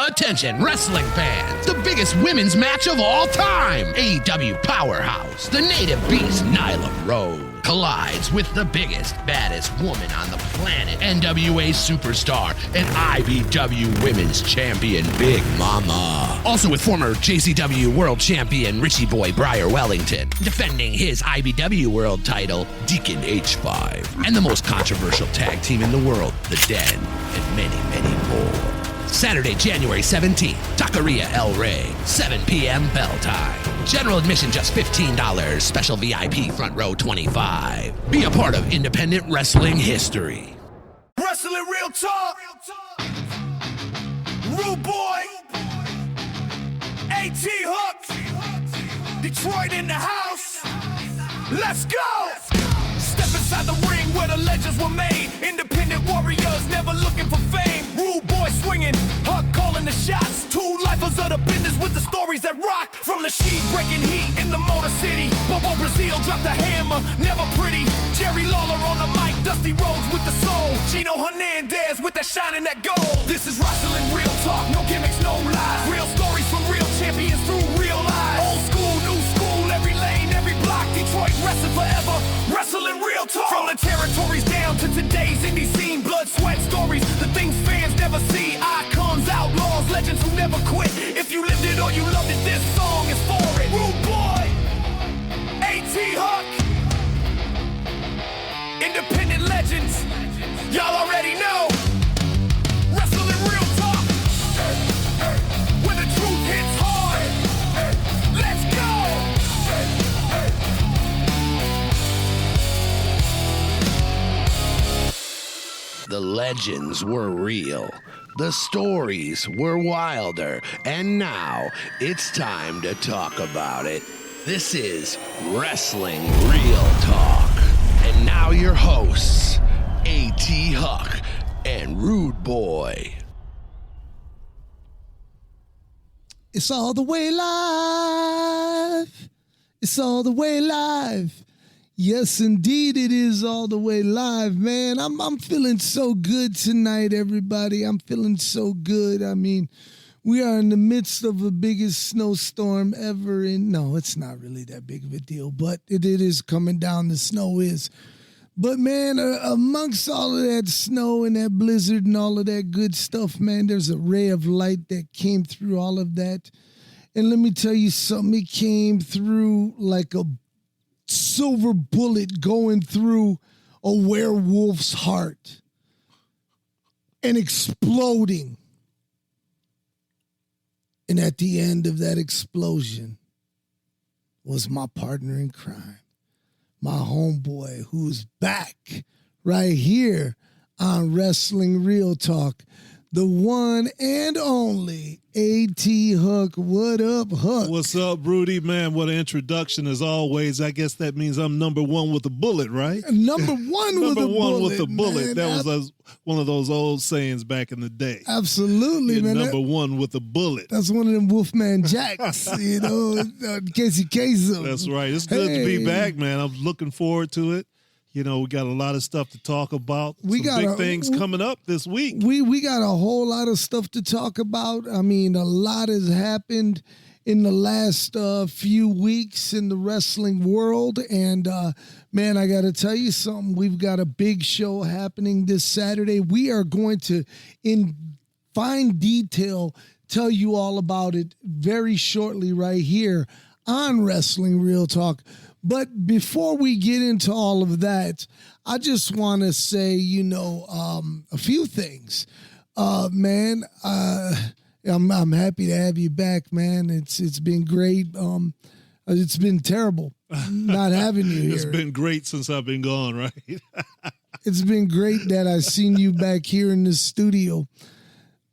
Attention, wrestling fans! The biggest women's match of all time! AEW Powerhouse, the native beast Nyla Rose, collides with the biggest, baddest woman on the planet, NWA superstar and IBW Women's Champion Big Mama. Also with former JCW World Champion Richie Boy Briar Wellington, defending his IBW World title, Deacon H5, and the most controversial tag team in the world, The Den, and many, many more. Saturday, January 17th, Taqueria El Rey, 7 p.m. bell time. General admission just $15, special VIP front row $25. Be a part of independent wrestling history. Wrestling Real Talk. Rude Boy. A.T. Huck. Detroit in the house. Let's go. Step inside the ring where the legends were made. Independent warriors never looking for fame. Rude Boy swinging, Huck calling the shots. Two lifers of the business with the stories that rock. From the sheet breaking heat in the Motor City. Bobo Brazil dropped the hammer, never pretty. Jerry Lawler on the mic, Dusty Rhodes with the soul. Gino Hernandez with that shine and that gold. This is wrestling real talk, no gimmicks, no lies. Real stories from real champions through real lives. Old school, new school, every lane, every block. Detroit wrestling forever, wrestling real talk. From the territories down to today's indie scene. Blood, sweat stories, the things fans never see. Icons, outlaws, legends who never quit. If you lived it or you loved it, this song is for it. Rude Boy, A.T. Huck, independent legends, y'all already know. Wrestling real talk, when the truth hits hard. Let's go. The legends were real. The stories were wilder. And now it's time to talk about it. This is Wrestling Real Talk. And now your hosts, A.T. Huck and Rude Boy. It's all the way live. It's all the way live. Yes, indeed, it is all the way live, man. I'm feeling so good tonight, everybody. I'm feeling so good. I mean, we are in the midst of the biggest snowstorm ever no, it's not really that big of a deal, but it is coming down. The snow is. But, man, amongst all of that snow and that blizzard and all of that good stuff, man, there's a ray of light that came through all of that. And let me tell you something. It came through like a silver bullet going through a werewolf's heart and exploding. And at the end of that explosion was my partner in crime, my homeboy, who's back right here on Wrestling Real Talk, the one and only A.T. Huck. What up, Huck? What's up, Rudy? Man, what an introduction as always. I guess that means I'm number one with a bullet, right? Number one with a bullet. Number one with a bullet. Man. That was one of those old sayings back in the day. Absolutely, man. Number one with a bullet. That's one of them Wolfman Jacks, Casey Kasem. That's right. It's good to be back, man. I'm looking forward to it. You know, we got a lot of stuff to talk about. Some big things coming up this week. We got a whole lot of stuff to talk about. I mean, a lot has happened in the last few weeks in the wrestling world. And, man, I got to tell you something. We've got a big show happening this Saturday. We are going to, in fine detail, tell you all about it very shortly right here on Wrestling Real Talk. But before we get into all of that, I just want to say, a few things. Man, I'm happy to have you back, man. It's been great. It's been terrible not having you here. It's been great since I've been gone, right? It's been great that I've seen you back here in the studio.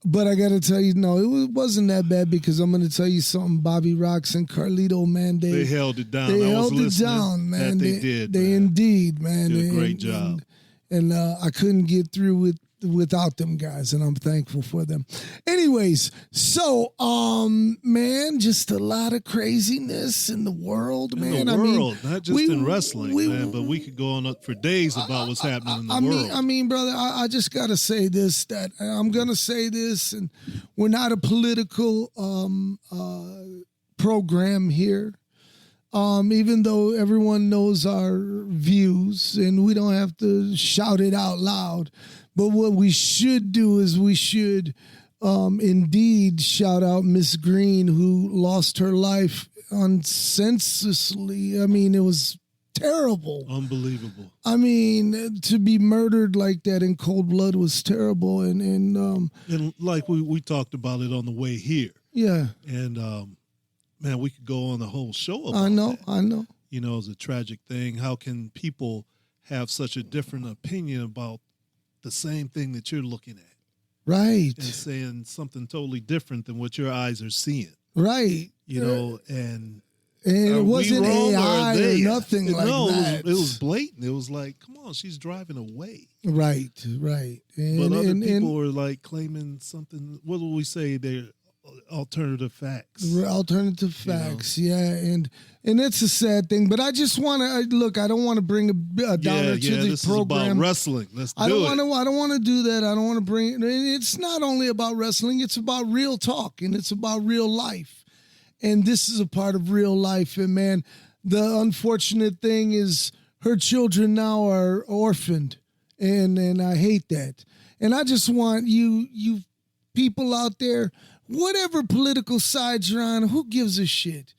But I got to tell you, no, it wasn't that bad, because I'm going to tell you something. Bobby Rocks and Carlito, man, they held it down. They held it down, man. They did. They indeed, man. Did a great job. And I couldn't get through with without them guys, and I'm thankful for them. Anyways, so man, just a lot of craziness in the world, man. In the world, not just in wrestling, man, but we could go on for days about what's happening in the world. I mean, brother, I just got to say this, that I'm going to say this, and we're not a political program here. Even though everyone knows our views and we don't have to shout it out loud. But what we should do is we should indeed shout out Miss Green, who lost her life unsenselessly. I mean, it was terrible. Unbelievable. I mean, to be murdered like that in cold blood was terrible. And like we talked about it on the way here. Yeah. And, man, we could go on the whole show about that. I know. You know, it's a tragic thing. How can people have such a different opinion about the same thing that you're looking at? Right. And saying something totally different than what your eyes are seeing. Right. You know, and it wasn't AI or nothing like that. It was blatant. It was like, come on, she's driving away. Right. And, but other people were like claiming something. What will we say? They're alternative facts. Alternative facts, you know? Yeah, and it's a sad thing. But I just want to look. I don't want to bring a downer to the this program. Is about wrestling. Let's do it. I don't want to do that. I don't want to bring it. It's not only about wrestling. It's about real talk, and it's about real life. And this is a part of real life. And man, the unfortunate thing is her children now are orphaned, and I hate that. And I just want you people out there, whatever political side you're on, who gives a shit?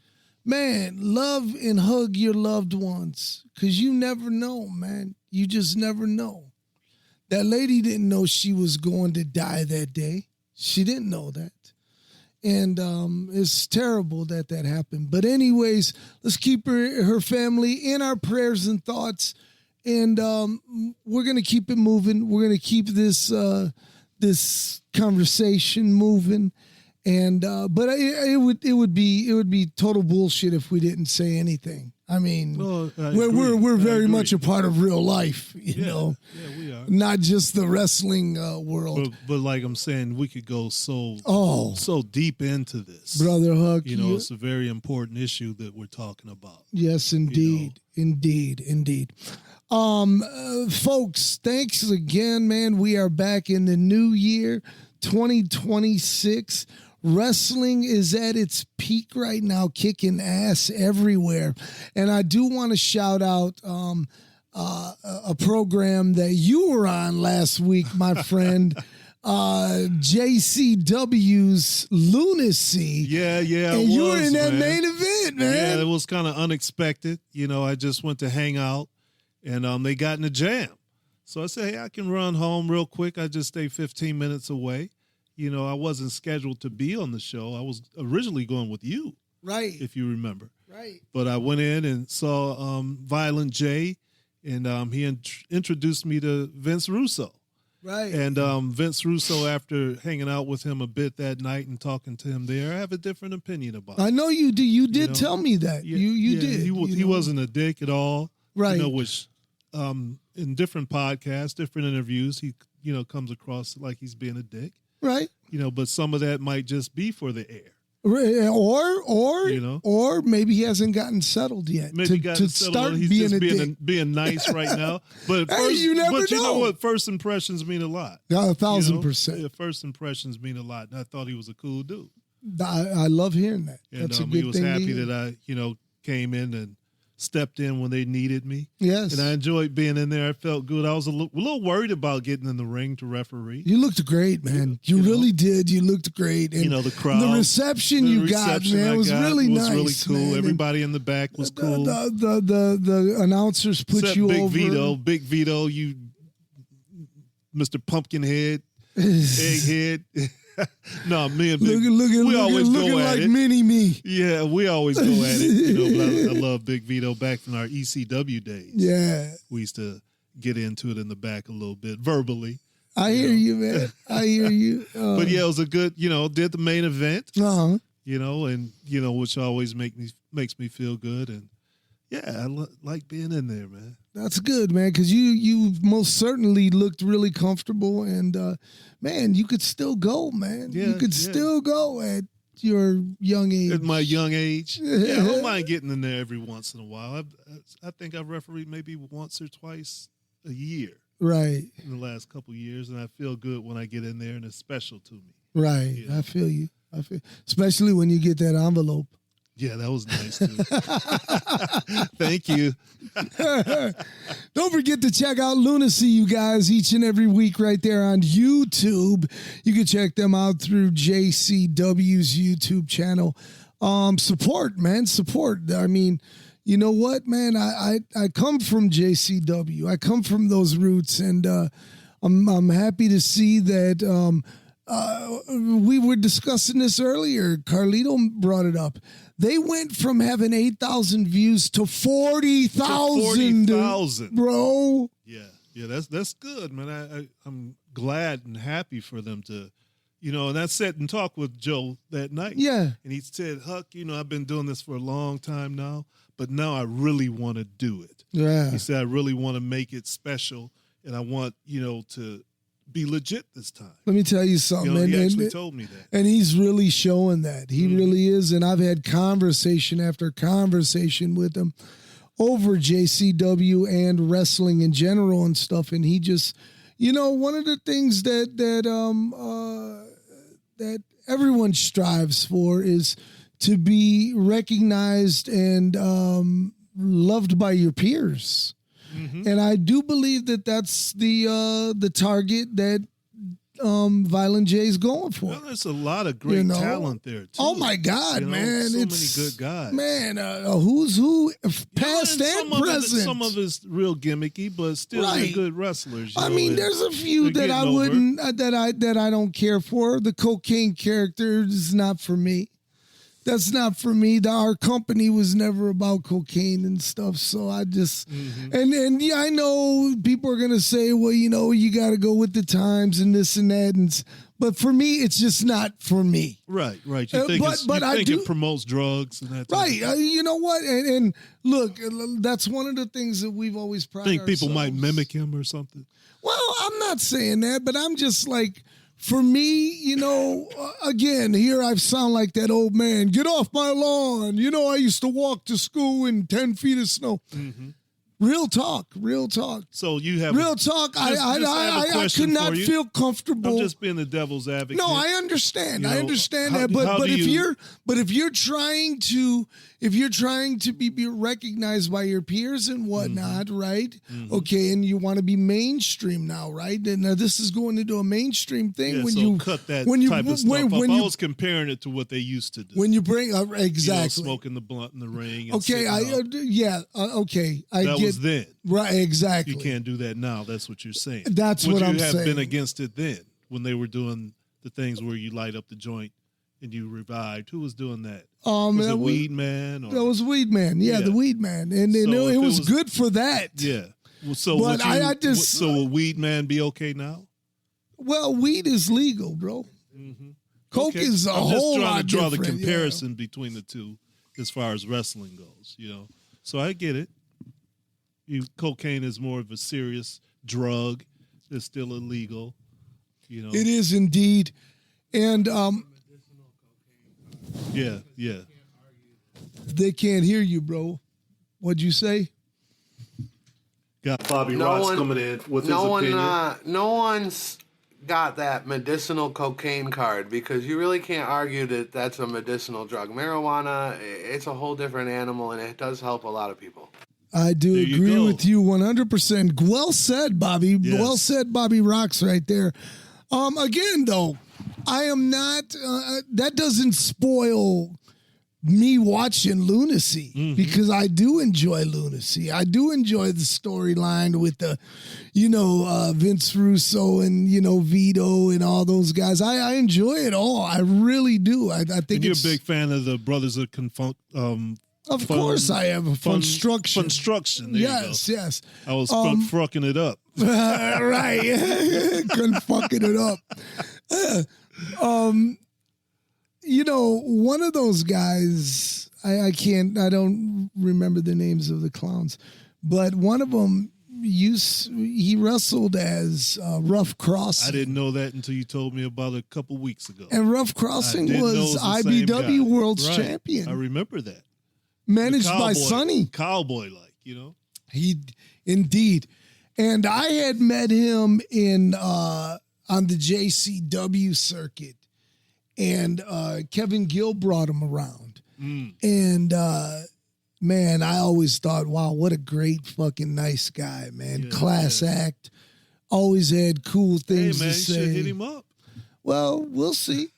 Man, love and hug your loved ones, because you never know, man. You just never know. That lady didn't know she was going to die that day. She didn't know that. And it's terrible that happened. But anyways, let's keep her family in our prayers and thoughts. And we're going to keep it moving. We're going to keep this conversation moving. And but it would be total bullshit if we didn't say anything. I mean, we're very much a part of real life, you know. Yeah, we are. Not just the wrestling world. But like I'm saying, we could go so deep into this, brother Huck. You know, it's a very important issue that we're talking about. Yes, indeed, you know? indeed. Folks, thanks again, man. We are back in the new year, 2026. Wrestling is at its peak right now, kicking ass everywhere. And I do want to shout out a program that you were on last week, my friend, JCW's Lunacy. Yeah. And you were in that main event, man. Yeah, it was kind of unexpected. You know, I just went to hang out, and they got in a jam. So I said, hey, I can run home real quick. I just stay 15 minutes away. You know, I wasn't scheduled to be on the show. I was originally going with you. Right. If you remember. Right. But I went in and saw Violent J, and he introduced me to Vince Russo. Right. And Vince Russo, after hanging out with him a bit that night and talking to him there, I have a different opinion about him. I know you do. You did tell me that. Yeah, you did. He wasn't a dick at all. Right. You know, which in different podcasts, different interviews, he, you know, comes across like he's being a dick. Right. You know, but some of that might just be for the air. Or you know, or maybe he hasn't gotten settled yet. Maybe to start he's being just being nice right now. But hey, you never you know what? First impressions mean a lot. 1,000%. You know? First impressions mean a lot. And I thought he was a cool dude. I love hearing that. And that's a good thing. He was happy that I, you know, came in and stepped in when they needed me. Yes. And I enjoyed being in there. I felt good. I was a little worried about getting in the ring to referee. You looked great, man. You really did. You looked great. And you know, the crowd. The reception you got, man, was really nice. It was really cool. Man. Everybody in the back was cool. The announcers put Except you Big over. Big Vito, you Mr. Pumpkinhead, Egghead. No, me and Big, we always go at like it. Mini Me. Yeah, we always go at it. You know, but I love Big Vito back from our ECW days. Yeah, we used to get into it in the back a little bit verbally. I hear you, man. I hear you. But yeah, it was a good. You know, did the main event. Uh-huh. You know, and you know, which always makes me feel good, and Yeah, I like being in there, man. That's good, man, because you most certainly looked really comfortable, and man, you could still go, man. Yeah, you could still go at your young age. At my young age, yeah, I don't mind getting in there every once in a while. I think I've refereed maybe once or twice a year, right? In the last couple of years, and I feel good when I get in there, and it's special to me. Right, Yeah. I feel you. Especially when you get that envelope. Yeah, that was nice too. Thank you. Don't forget to check out Lunacy, you guys, each and every week right there on YouTube. You can check them out through JCW's YouTube channel. Support, man, support. I mean, you know what, man? I come from JCW. I come from those roots, and I'm happy to see that. We were discussing this earlier. Carlito brought it up. They went from having 8,000 views to 40,000. 40,000, bro. Yeah, that's good, man. I'm glad and happy for them to, and I sat and talked with Joe that night. Yeah. And he said, Huck, I've been doing this for a long time now, but now I really want to do it. Yeah. He said, I really want to make it special, and I want, to be legit this time. Let me tell you something. He actually told me that. And he's really showing that. He really is. And I've had conversation after conversation with him over JCW and wrestling in general and stuff. And he just, one of the things that everyone strives for is to be recognized and loved by your peers. Mm-hmm. And I do believe that that's the target that Violent J is going for. Well, there's a lot of great talent there, too. Oh, my God, man. So it's many good guys. Man, who's who, past and present. Some of it's real gimmicky, but still they're good wrestlers. I mean, there's a few that I wouldn't, that I don't care for. The cocaine character is not for me. That's not for me. Our company was never about cocaine and stuff. So I just, and yeah, I know people are going to say, well, you got to go with the times and this and that. But for me, it's just not for me. Right. You think, it promotes drugs and that. Right. You know what? And look, that's one of the things that we've always prided ourselves. Think people might mimic him or something? Well, I'm not saying that, but I'm just like, for me, again, here I sound like that old man. Get off my lawn. I used to walk to school in 10 feet of snow. Mm-hmm. Real talk. So you have real talk. I could not feel comfortable. I'm just being the devil's advocate. No, I understand. I understand that. But if you're trying to be recognized by your peers and whatnot, right? Mm-hmm. Okay, and you want to be mainstream now, right? And this is going into a mainstream thing. Yeah, when so you cut that type of stuff up. I was comparing it to what they used to do. When you bring exactly smoking the blunt in the ring. And okay, okay, I that get was then. Right, exactly. You can't do that now. That's what you're saying. That's what I'm saying. Would you have been against it then when they were doing the things where you light up the joint and you revived? Who was doing that? Was it Weed Man? That was Weed Man. Yeah, the Weed Man. And it was good for that. Yeah. Well, so will Weed Man be okay now? Well, weed is legal, bro. Mm-hmm. Coke is a whole lot different. I'm just trying to draw the comparison between the two as far as wrestling goes, So I get it. Cocaine is more of a serious drug. It's still illegal, It is indeed. And yeah. They can't hear you, bro. What'd you say? Got Bobby Ross coming in with his opinion. No one's got that medicinal cocaine card because you really can't argue that that's a medicinal drug. Marijuana, it's a whole different animal, and it does help a lot of people. I do agree with you 100%. Well said, Bobby. Yes. Well said, Bobby Rocks right there. Again, though, I am not, that doesn't spoil me watching Lunacy because I do enjoy Lunacy. I do enjoy the storyline with the, Vince Russo and, Vito and all those guys. I enjoy it all. I really do. I think and you're a big fan of the Brothers of Of course I am. Funstruction. Funstruction. Yes. I was fucking it up. Right. Fucking it up. One of those guys, I can't. I don't remember the names of the clowns, but one of them he wrestled as Rough Crossing. I didn't know that until you told me about it a couple weeks ago. And Rough Crossing was the same IBW guy. World's Right. Champion. I remember that. Managed by Sonny. Cowboy-like, you know? He indeed. And I had met him on the JCW circuit. And Kevin Gill brought him around. And man, I always thought, wow, what a great fucking nice guy, man. Yeah, Class act. Always had cool things Hey, man, to you say. should hit him up. Well, we'll see.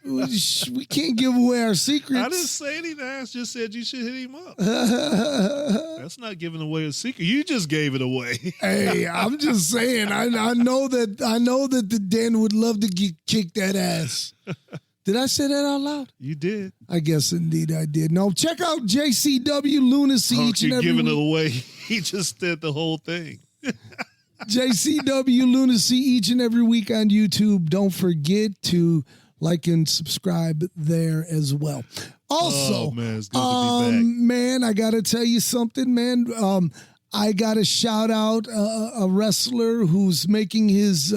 We can't give away our secrets. I didn't say anything. I just said you should hit him up. That's not giving away a secret. You just gave it away. Hey, I'm just saying. I know that the Den would love to kick that ass. Did I say that out loud? You did. I guess indeed I did. No, check out JCW Lunacy Hunk, each and you're every giving week. it away. He just did the whole thing. JCW Lunacy each and every week on YouTube. Don't forget to like and subscribe there as well. Also, Oh, man, it's good to be back. man, I got to tell you something, man. I got to shout out a wrestler who's making his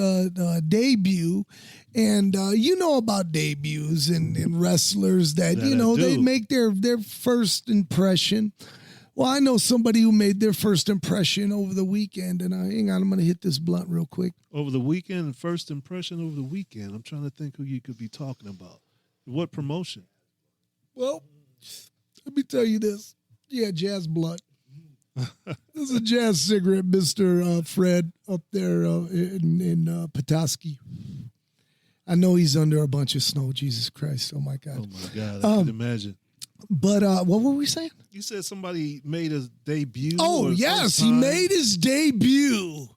debut. And you know about debuts and wrestlers that That I they do. make their first impression. Well, I know somebody who made their first impression over the weekend, and hang on, I'm going to hit this blunt real quick. Over the weekend, first impression over the weekend. I'm trying to think who you could be talking about. What promotion? Well, let me tell you this. Yeah, Jazz Blunt. This is a Jazz cigarette, Mr. Fred, up there in Petoskey. I know he's under a bunch of snow. Jesus Christ. Oh, my God. Oh, my God. I can imagine. But what were we saying? You said somebody made a debut. Oh, or yes. first He time? made his debut.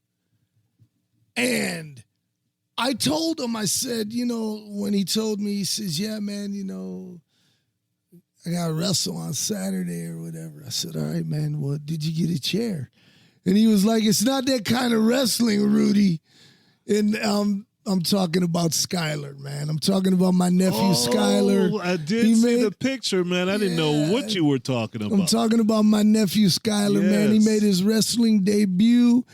And I told him, I said, when he told me, he says, yeah, man, I got to wrestle on Saturday or whatever. I said, all right, man, well, did you get a chair? And he was like, it's not that kind of wrestling, Rudy. And I'm talking about Skyler, man. I'm talking about my nephew, Skyler. I did He see made- the picture, man. I didn't know what you were talking about. I'm talking about my nephew, Skyler, man. He Yes. made his wrestling debut.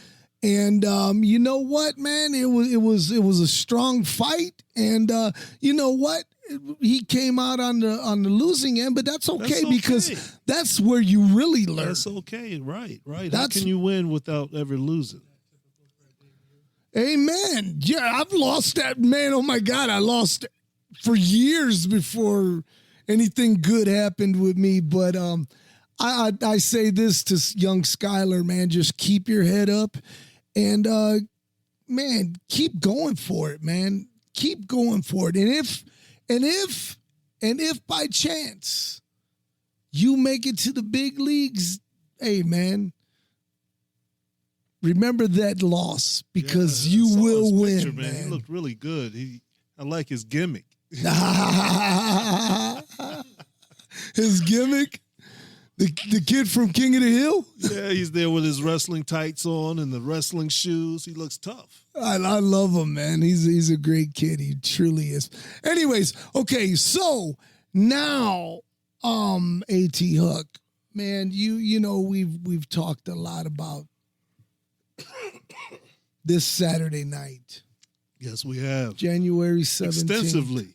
And you know what, man? It was a strong fight. And you know what? He came out on the losing end, but that's okay, That's okay. because that's where you really learn. That's okay. Right. How That's- can you win without ever losing? Amen. Yeah, I've lost that, man. Oh my God, I lost for years before anything good happened with me. But I say this to young Skyler, man, just keep your head up and man, keep going for it, man. Keep going for it. And if by chance you make it to the big leagues, hey man, remember that loss because Yeah, I you saw will his win, picture, man. He looked really good. I like his gimmick. His gimmick, the kid from King of the Hill. Yeah, he's there with his wrestling tights on and the wrestling shoes. He looks tough. I love him, man. He's a great kid. He truly is. Anyways, okay, so now, A.T. Huck, man, you know we've talked a lot about this Saturday night, Yes, we have. January 17th. Extensively.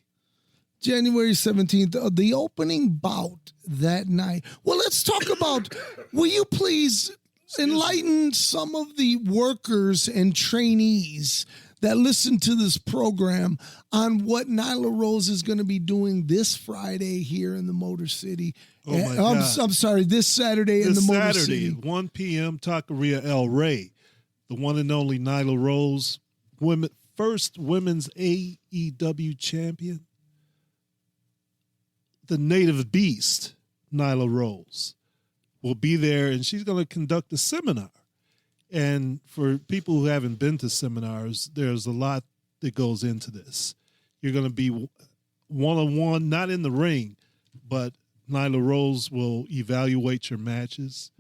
January 17th, the opening bout that night. Well, let's talk about, will you please enlighten some of the workers and trainees that listen to this program on what Nyla Rose is going to be doing this Friday here in the Motor City. Oh, my God. I'm sorry, this Saturday in the This Motor Saturday, City. 1 p.m., Taqueria El Rey. The one and only Nyla Rose, first women's AEW champion. The native beast, Nyla Rose, will be there, and she's going to conduct a seminar. And for people who haven't been to seminars, there's a lot that goes into this. You're going to be one-on-one, not in the ring, but Nyla Rose will evaluate your matches.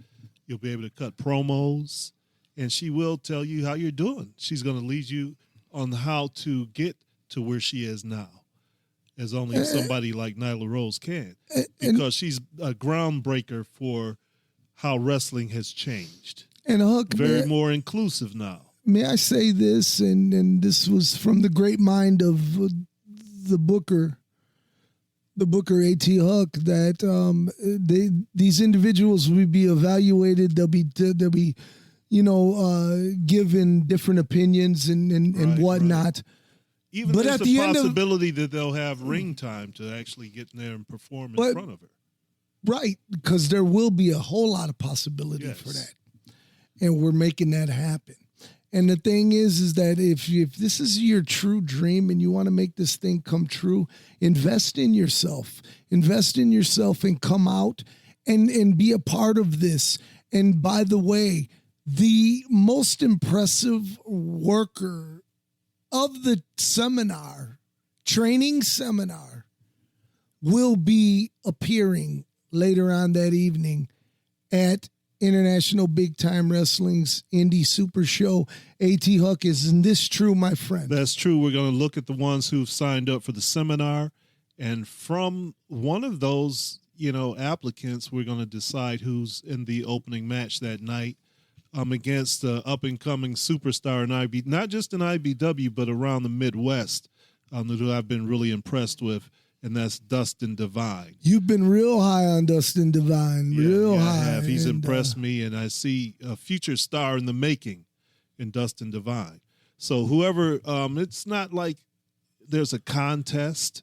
You'll be able to cut promos, and she will tell you how you're doing. She's going to lead you on how to get to where she is now. as only somebody like Nyla Rose can, because she's a groundbreaker for how wrestling has changed. And Huck, Very more inclusive now. may I say this, and this was from the great mind of the Booker A.T. Huck, that these individuals will be evaluated. They'll be given different opinions and whatnot. Right. Even but there's at the a end possibility that they'll have ring time to actually get in there and perform in front of her. Right, because there will be a whole lot of possibility for that. And we're making that happen. And the thing is that if this is your true dream and you want to make this thing come true, invest in yourself. Invest in yourself and come out and be a part of this. And by the way, the most impressive worker of the training seminar, will be appearing later on that evening at International Big Time Wrestling's Indie Super Show. A.T. Huck, isn't this true, my friend? That's true. We're going to look at the ones who've signed up for the seminar, and from one of those, applicants, we're going to decide who's in the opening match that night. Against the up-and-coming superstar in not just in IBW, but around the Midwest, who I've been really impressed with, and that's Dustin Divine. You've been real high on Dustin Divine, real high. I have. He's impressed me, and I see a future star in the making in Dustin Divine. So whoever, it's not like there's a contest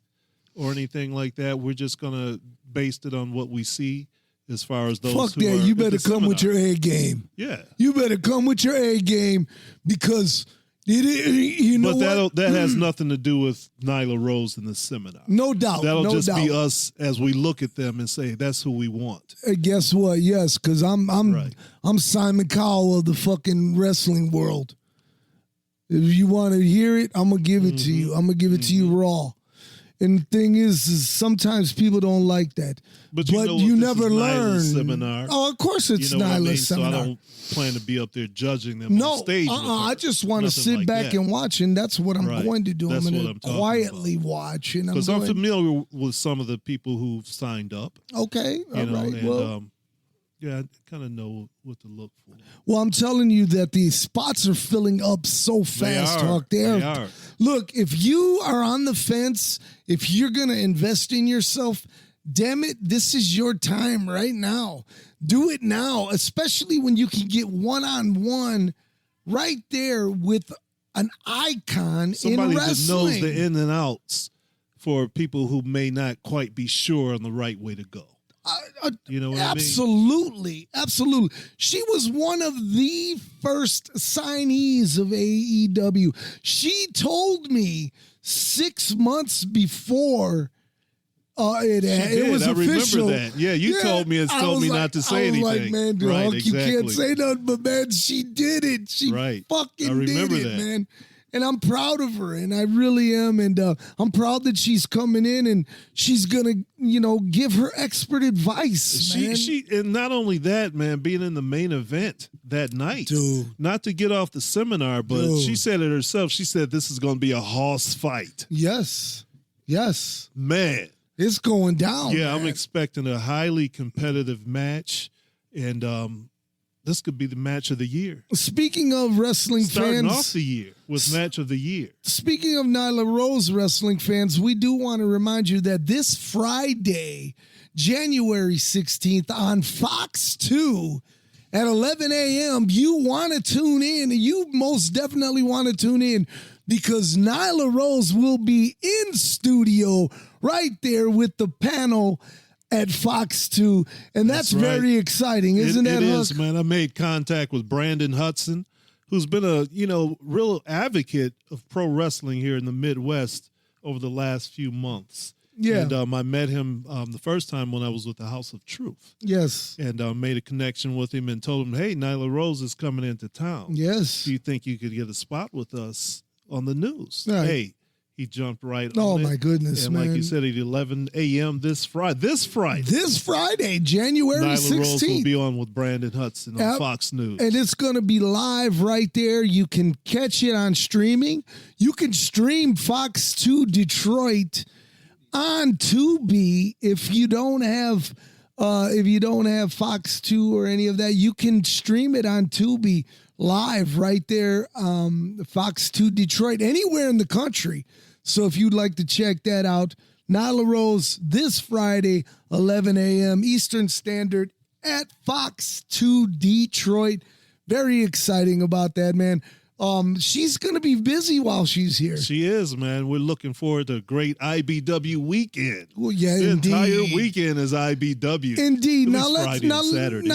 or anything like that. We're just going to base it on what we see. As far as those Fuck who that, are you better come seminar. with your A game. Yeah. You better come with your A game because that has nothing to do with Nyla Rose in the seminar. No doubt. That'll just be us as we look at them and say that's who we want. Guess what? Yes, because I'm Simon Cowell of the fucking wrestling world. If you want to hear it, I'm gonna give it to you. I'm gonna give it to you raw. And the thing is sometimes people don't like that. But you never learn. Seminar. Oh, of course it's Nyla's seminar. So I don't plan to be up there judging them on stage. I just want to sit back and watch, and that's what I'm going to do. That's I'm going to quietly watch. Because I'm familiar with some of the people who've signed up. Okay, all right. And, I kind of know what to look for. Well, I'm telling you that the spots are filling up so fast, Huck. They are. Look, if you are on the fence, if you're going to invest in yourself, damn it, this is your time right now. Do it now, especially when you can get one-on-one right there with an icon Somebody in wrestling. that knows the in and outs for people who may not quite be sure on the right way to go. You know what absolutely, I mean? Absolutely. She was one of the first signees of AEW. She told me 6 months before it was official. I remember that. Yeah, you told me and told me not to say anything. I was like, man, right, Huck, exactly. You can't say nothing, but man, she did it. She fucking did it, man. And I'm proud of her, and I really am. And I'm proud that she's coming in, and she's gonna, give her expert advice. Man. And not only that, man, being in the main event that night, dude. Not to get off the seminar, but she said it herself. She said this is going to be a horse fight. Yes, man, it's going down. Yeah, man. I'm expecting a highly competitive match, and this could be the match of the year. Speaking of wrestling Starting fans. off the year with match of the year. Speaking of Nyla Rose wrestling fans, we do want to remind you that this Friday, January 16th on Fox 2 at 11 a.m., you want to tune in. You most definitely want to tune in because Nyla Rose will be in studio right there with the panel at Fox 2, and that's very exciting, isn't it? It is, man. I made contact with Brandon Hudson, who's been a real advocate of pro wrestling here in the Midwest over the last few months. Yeah, and I met him the first time when I was with the House of Truth. Yes, and made a connection with him and told him, "Hey, Nyla Rose is coming into town. Yes, do you think you could get a spot with us on the news?" Right. Hey. He jumped right on it. Oh, my goodness, and man. like you said, at 11 a.m. this Friday, January 16th. Nyla Rose will be on with Brandon Hudson on Fox News. And it's going to be live right there. You can catch it on streaming. You can stream Fox 2 Detroit on Tubi. If you don't have Fox 2 or any of that, you can stream it on Tubi live right there. Fox 2 Detroit, anywhere in the country. So if you'd like to check that out, Nyla Rose this Friday, 11 a.m. Eastern Standard at Fox 2 Detroit. Very exciting about that, man. She's going to be busy while she's here. She is, man. We're looking forward to a great IBW weekend. Well, yeah, the indeed. entire weekend is IBW. Indeed. At Now least let's Friday and Saturday.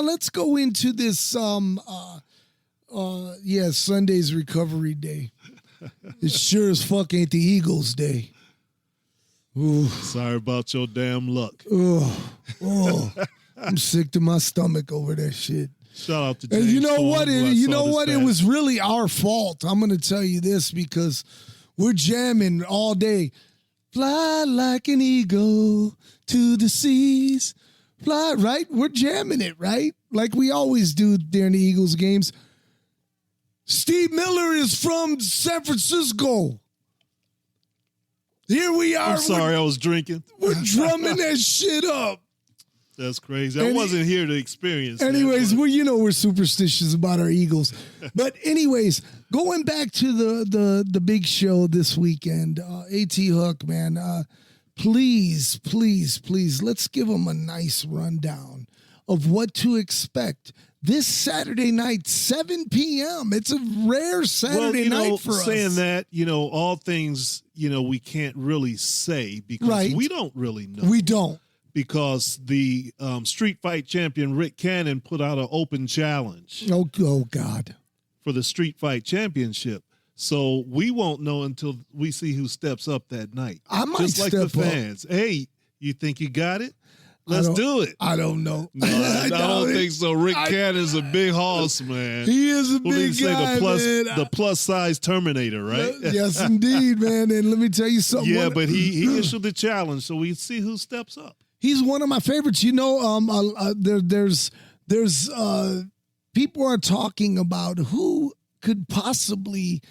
let's go into this Sunday's recovery day. It sure as fuck ain't the Eagles' day. Ooh. Sorry about your damn luck. Oh, I'm sick to my stomach over that shit. Shout out to James. And you know Storm, what? It was really our fault. I'm going to tell you this because we're jamming all day. Fly like an eagle to the seas. Fly, right? We're jamming it, right? Like we always do during the Eagles games. Steve Miller is from San Francisco. Here we are. I'm sorry, I was drinking. We're drumming that shit up. That's crazy. I wasn't here to experience anyways, that. We're superstitious about our Eagles. But anyways, going back to the big show this weekend, A.T. Huck, man, please, let's give them a nice rundown of what to expect this Saturday night, 7 p.m. It's a rare Saturday night for us. Saying that, all things, we can't really say because we don't really know. We don't. Because the street fight champion Rick Cannon put out an open challenge. Oh God. For the street fight championship. So we won't know until we see who steps up that night. I might Just like step the fans. up. Hey, you think you got it? Let's do it. I don't know. No, I don't think so. Rick Cannon's a big horse, man. He is a big guy, man. The plus size Terminator, right? Yes, indeed, man. And let me tell you something. Yeah, but he issued the challenge, so we see who steps up. He's one of my favorites. There's people are talking about who could possibly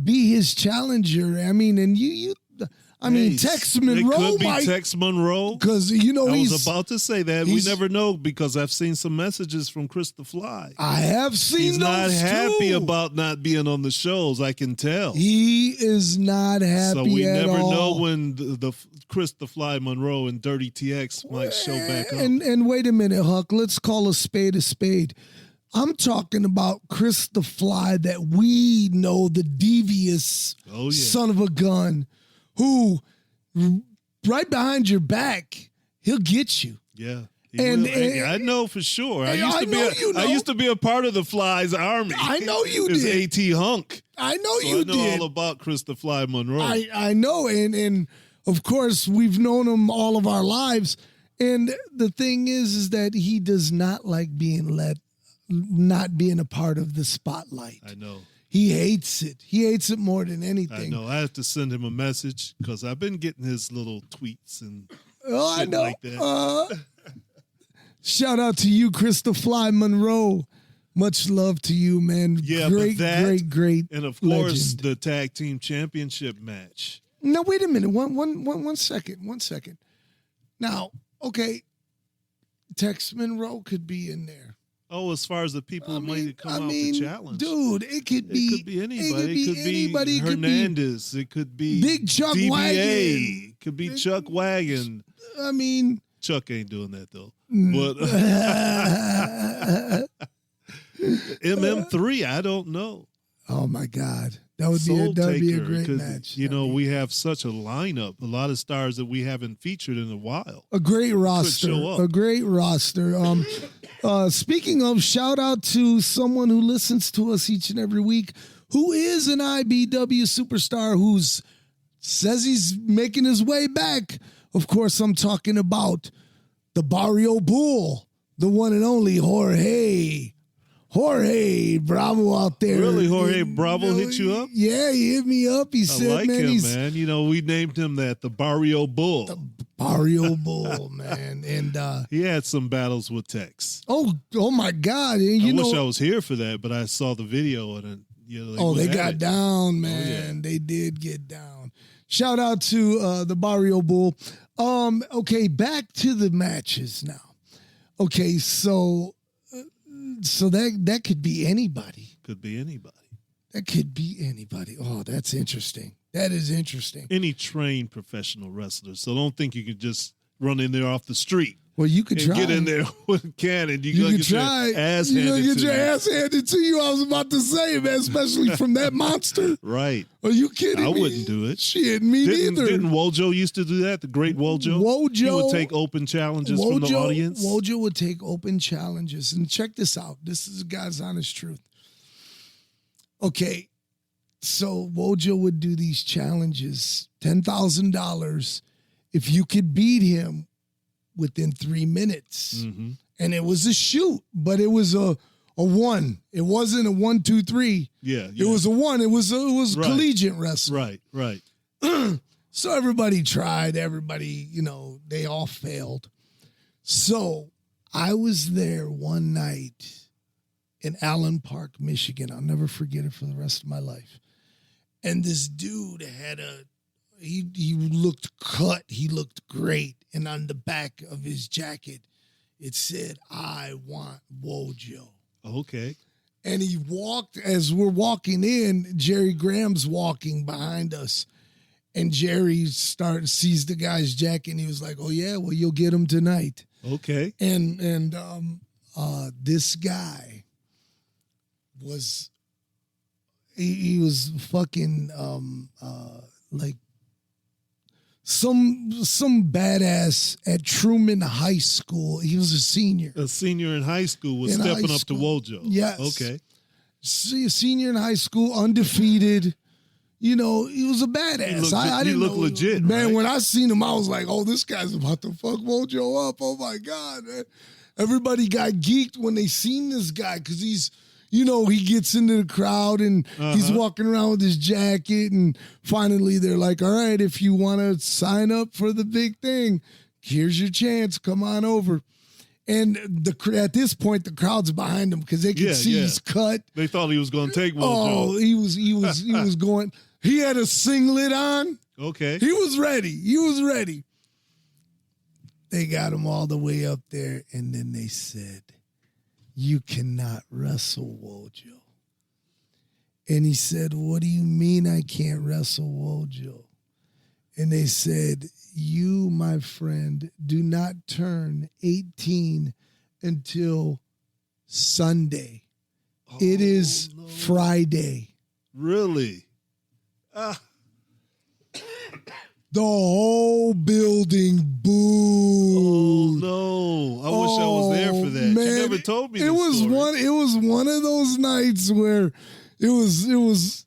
be his challenger. I mean, and Tex Monroe could be Tex Monroe. Because, I was about to say that. We never know because I've seen some messages from Chris the Fly. I have seen He's not those happy too. about not being on the shows, I can tell. He is not happy So we at never all. know when the Chris the Fly Monroe and Dirty TX might show back up. And wait a minute, Huck. Let's call a spade a spade. I'm talking about Chris the Fly that we know, the devious son of a gun, who right behind your back, he'll get you. Yeah. And I know for sure. I I used to be a part of the Fly's army. I know you did. It was did. A.T. Hunk. I know so you I know did. all about Chris the Fly Monroe. I know, and of course we've known him all of our lives. And the thing is that he does not like not being a part of the spotlight. I know. He hates it. He hates it more than anything. I know. I have to send him a message because I've been getting his little tweets and I know. like that. Shout out to you, Chris the Fly Monroe. Much love to you, man. Yeah, great. And of course, legend. the tag team championship match. Now, wait a minute. One second. Now, okay, Tex Monroe could be in there. Oh, as far as the people who might come out to challenge. Dude, it could be anybody. It could be anybody. Hernandez. It could be Big Chuck DBA. Wagon. It could be Chuck Wagon. I mean, Chuck ain't doing that though. But MM3, I don't know. Oh my God, that would be a great match. We have such a lineup, a lot of stars that we haven't featured in a while. A great roster. A great roster. Speaking of, shout out to someone who listens to us each and every week, who is an IBW superstar, who says he's making his way back. Of course, I'm talking about the Barrio Bull, the one and only Jorge Bravo out there. Really, Jorge Bravo hit you up? Yeah, he hit me up. He said, like him, man. We named him that, the Barrio Bull. The Barrio Bull, man. And he had some battles with Tex. Oh my God. And I wish I was here for that, but I saw the video and they got down, man. They did get down. Shout out to the Barrio Bull. Okay, back to the matches now. Okay, so that could be anybody. Could be anybody. That could be anybody. Oh, that's interesting. That is interesting. Any trained professional wrestler. So don't think you can just run in there off the street. Well, you could try. Get in there with a cannon. You could try. Your ass You're handed gonna get to your you. ass handed to you. I was about to say, man, especially from that monster. Right. Are you kidding me? I wouldn't do it. Shit, me neither. Didn't Wojo used to do that? The great Wojo? He would take open challenges from the audience? Wojo would take open challenges. And check this out. This is God's honest truth. Okay, so Wojo would do these challenges, $10,000 if you could beat him within 3 minutes. Mm-hmm. And it was a shoot, but it was a one. It wasn't a 1, 2, 3. Yeah. It was a one. It was Right. collegiate wrestling. Right. So everybody tried. Everybody, they all failed. So I was there one night in Allen Park, Michigan. I'll never forget it for the rest of my life. And this dude had he looked cut. He looked great. And on the back of his jacket, it said, "I want Wojo." Okay. And he walked, as we're walking in, Jerry Graham's walking behind us. And Jerry sees the guy's jacket, and he was like, "Oh, yeah, well, you'll get him tonight." Okay. And this guy was, he was fucking like some badass at Truman High School. He was a senior. A senior in high school was In stepping high up to school. Wojo. Yes. Okay. See, a senior in high school, undefeated. He was a badass. I He didn't looked know. legit, Man, right? when I seen him, I was like, "Oh, this guy's about to fuck Wojo up." Oh my God, man. Everybody got geeked when they seen this guy because he's, he gets into the crowd and he's walking around with his jacket, and finally they're like, "All right, if you want to sign up for the big thing, here's your chance. Come on over." And at this point, the crowd's behind him because they can see he's cut. They thought he was going to take Wojo. Oh, he was going. He had a singlet on. Okay. He was ready. They got him all the way up there, and then they said, "You cannot wrestle Wojo." And he said, "What do you mean I can't wrestle Wojo?" And they said, "You, my friend, do not turn 18 until Sunday. It is Friday." Really? The whole building booed. Oh, no. I wish I was there for that. Man, You never told me it this was story. It was one of those nights where it was.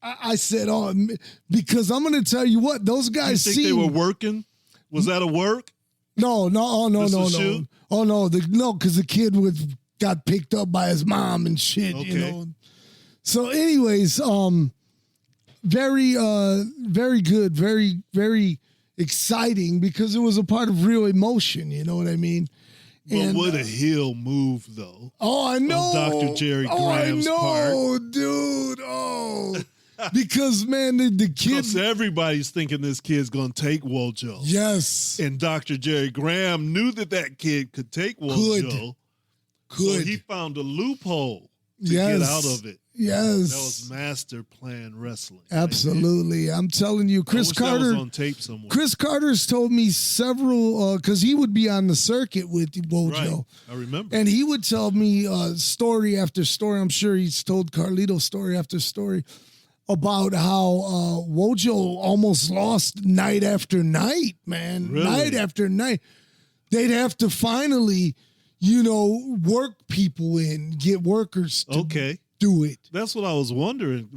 I said, "Oh," because I'm going to tell you what, those You guys think they were working? Was that a work? No. This was shoot? Oh no, because the kid got picked up by his mom and shit. Okay. So, anyways, very good, very, very exciting because it was a part of real emotion. You know what I mean? But what a heel move, though. Oh, I know. Dr. Jerry Graham's part. Dude. Oh, because man, the kid. Because everybody's thinking this kid's going to take Wojo. Yes. And Dr. Jerry Graham knew that kid could take Wojo. So he found a loophole to get out of it. Yes. That was master plan wrestling. Absolutely. I'm telling you, Chris Carter. That was on tape somewhere. Chris Carter's told me several, because he would be on the circuit with Wojo. Right. I remember. And he would tell me story after story. I'm sure he's told Carlito story after story about how Wojo almost lost night after night, man. Really? Night after night. They'd have to finally, work people in, get workers to do it. That's what I was wondering.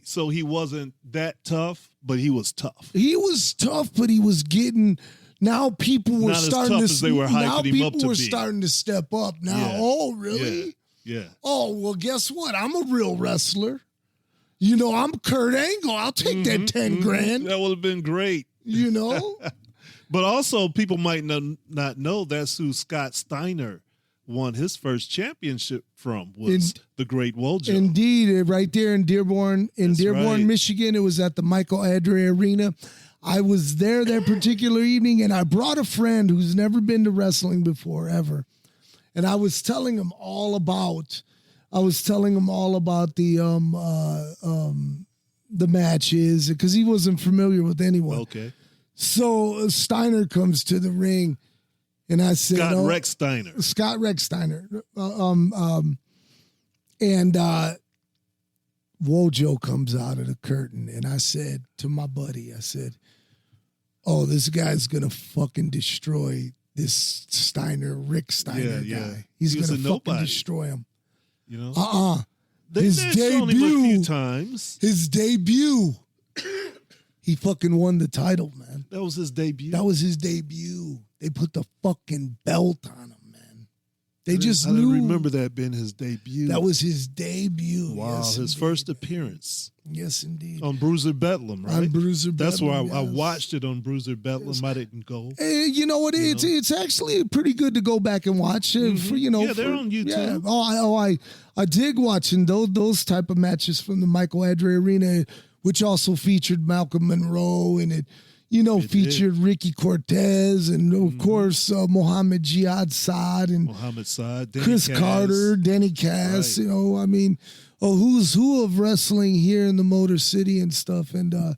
So he wasn't that tough, but he was tough. He was tough, but he was getting. Now people were Not as starting tough to. as they were hyping now him people up to were be. starting to step up. Now, Yeah. oh really? Yeah. Oh well, guess what? I'm a real wrestler. I'm Kurt Angle. I'll take that 10 grand. That would have been great. But But also, people might not know that's who Scott Steiner won his first championship from was the Great Wojo. Indeed, right there in Dearborn, right. Michigan. It was at the Michael Adre Arena. I was there that particular evening, and I brought a friend who's never been to wrestling before, ever. And I was telling him all about the matches because he wasn't familiar with anyone. Okay. So Steiner comes to the ring, and I said, Scott Rex Steiner. And Wojo comes out of the curtain, and I said to my buddy, I said, "Oh, this guy's gonna fucking destroy this Rick Steiner guy. He's gonna fucking destroy him." You know, His shown him a few times. His debut. He fucking won the title, man. That was his debut. They put the fucking belt on him, man. I didn't remember that being his debut. That was his debut. Wow, yes, his first appearance. Yes, indeed. On Bruiser Bedlam, right? On Bruiser Bedlam. That's where I yes. watched it on Bruiser Bedlam. I didn't go. You know what? It's actually pretty good to go back and watch. They're on YouTube. Yeah. I dig watching those type of matches from the Michael Adre Arena, which also featured Malcolm Monroe, and it featured did. Ricky Cortez, and of course Mohammed Jihad Saad and Chris Carter, Denny Cass. Right. Who's who of wrestling here in the Motor City and stuff. And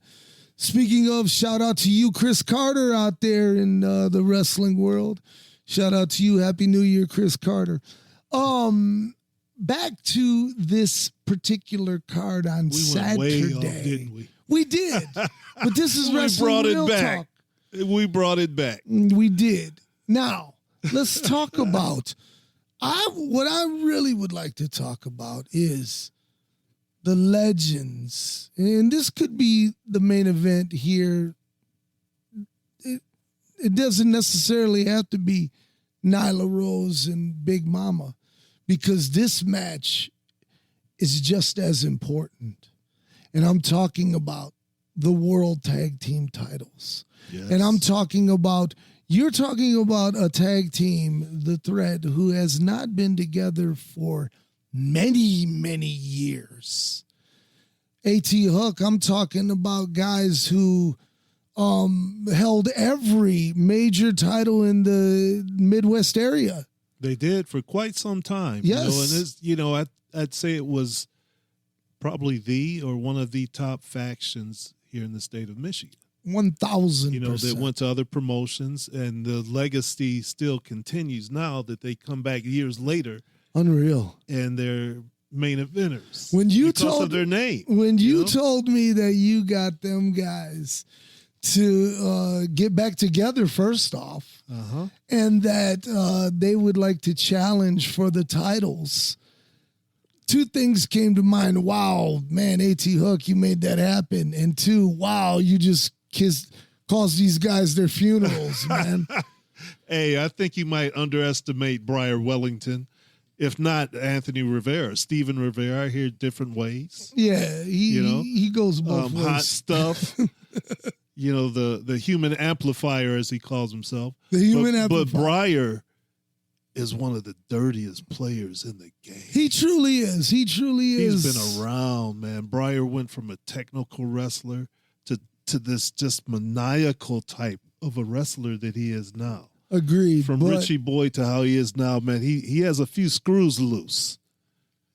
speaking of, shout out to you, Chris Carter, out there in the wrestling world. Shout out to you. Happy New Year, Chris Carter. Back to this particular card on Saturday. Went way off, didn't we? We did. But this is wrestling real talk. We brought it back. We did. Now, let's talk about what I really would like to talk about is the legends. And this could be the main event here. It doesn't necessarily have to be Nyla Rose and Big Mama, because this match is just as important. And I'm talking about the World Tag Team titles. Yes. And you're talking about a tag team, The Threat, who has not been together for many, many years. A.T. Huck, I'm talking about guys who held every major title in the Midwest area. They did for quite some time. Yes. I'd say it was probably one of the top factions here in the state of Michigan. 1,000%. They went to other promotions, and the legacy still continues now that they come back years later. Unreal. And they're main eventers because of their name. When you told me that you got them guys to get back together first off, and that they would like to challenge for the titles, two things came to mind. Wow, man, A.T. Huck, you made that happen. And two, wow, you just caused these guys their funerals, man. Hey, I think you might underestimate Briar Wellington. If not Anthony Rivera, Steven Rivera, I hear different ways. Yeah, he goes both ways. Hot stuff. The human amplifier, as he calls himself. The human amplifier. But Briar is one of the dirtiest players in the game. He truly is. He's been around, man. Briar went from a technical wrestler to this just maniacal type of a wrestler that he is now. Agreed. From Richie Boy to how he is now, man, he has a few screws loose.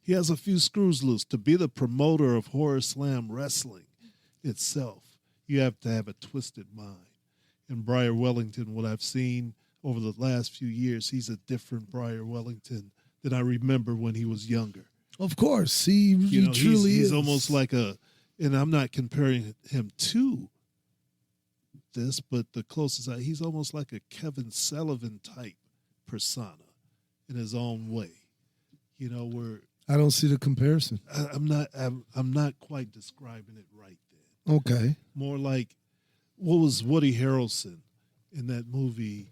To be the promoter of Horror Slam Wrestling itself, you have to have a twisted mind. And Briar Wellington, what I've seen over the last few years, he's a different Briar Wellington than I remember when he was younger. Of course, he truly is. He's almost like and I'm not comparing him to this, but the closest he's almost like a Kevin Sullivan type persona in his own way. Where I don't see the comparison. I'm not quite describing it right then. Okay. More like, what was Woody Harrelson in that movie?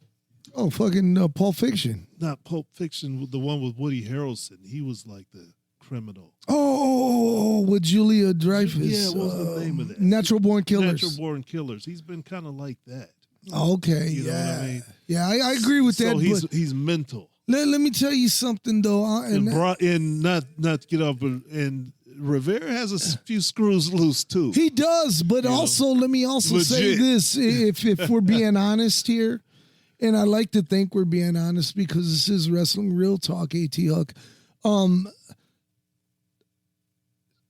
Oh, fucking Pulp Fiction. Not Pulp Fiction, the one with Woody Harrelson. He was like the criminal. Oh, with Julia Dreyfus. Yeah, what was the name of that? Natural Born Killers. Natural Born Killers. He's been kind of like that. Okay, You know what I mean? Yeah, I agree with that. So he's mental. Let me tell you something though, And not to get off, but and Rivera has a few screws loose too. he does, but also let me also say Legit. this: if we're being honest here, and I like to think we're being honest because this is wrestling real talk. A.T. Huck,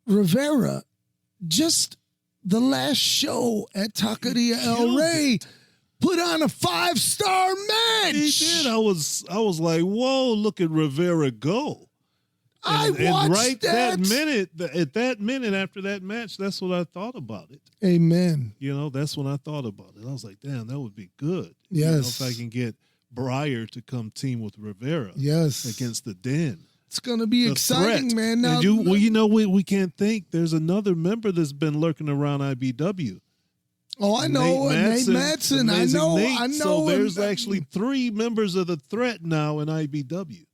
Rivera, just the last show at Taqueria El killed Rey. Put on a 5-star match. He did. I was like, whoa, look at Rivera go. I watched and right that. at that minute after that match, that's what I thought about it. Amen. That's when I thought about it. I was like, damn, that would be good. Yes. If I can get Breyer to come team with Rivera. Yes. Against the Den. It's gonna be The exciting, threat. man. Now, And we can't think there's another member that's been lurking around IBW. oh, I know, Nate Matson. I Amazing know, Nate. I know. So there's actually 3 members of the threat now in IBW.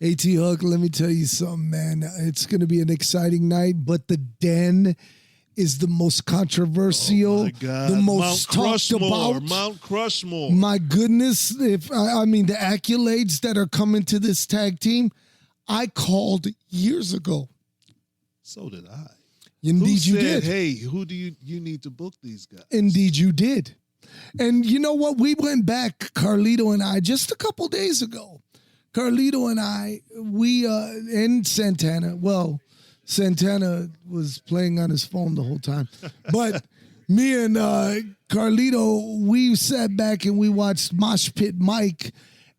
A.T. Huck, let me tell you something, man. It's going to be an exciting night, but the Den is the most controversial, Oh my God. the most talked about. Mount Crushmore. My goodness, if I mean the accolades that are coming to this tag team, I called years ago. So did I. Indeed, Who you said, did. hey, who do you need to book these guys? Indeed, you did. And you know what? We went back, Carlito and I, just a couple days ago. Carlito and I, and Santana. Well, Santana was playing on his phone the whole time. But me and Carlito, we sat back and we watched Mosh Pit Mike